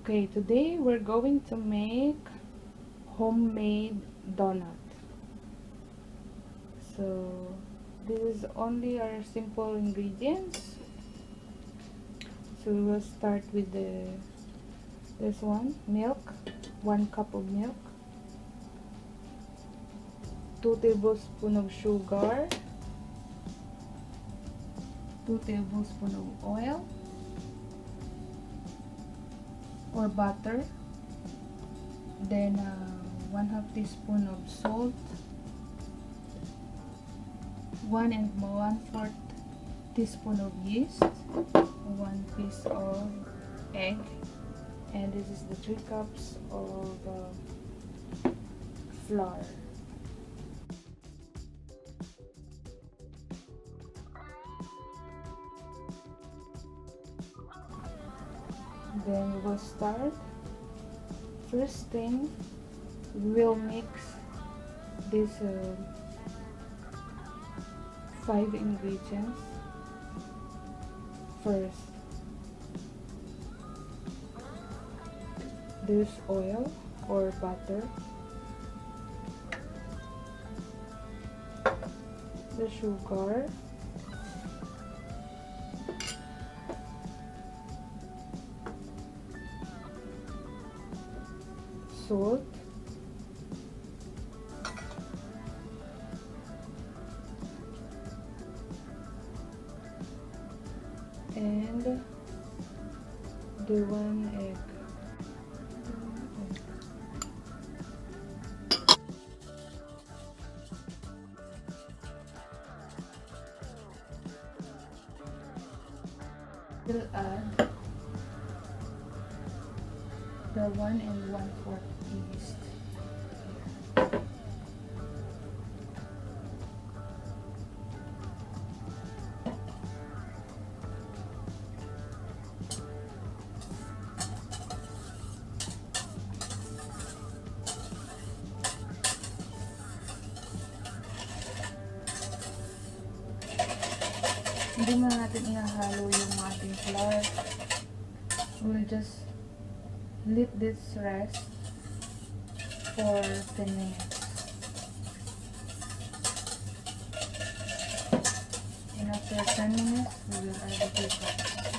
Okay, today we're going to make homemade donut. So this is only our simple ingredients. So we will start with this one, milk, 1 cup of milk, 2 tablespoons of sugar, 2 tablespoons of oil or butter, then 1/2 teaspoon of salt, 1 1/4 teaspoon of yeast, 1 piece of egg, and this is the 3 cups of flour. Then we will start. First thing, we will mix these 5 ingredients first. This oil or butter, the sugar, salt, and the 1 egg. We'll add the 1 1/4 yeast. Hindi na natin ihahalo yung ating flour. We'll just let this rest for 10 minutes. And after 10 minutes, we will add the 2 cups.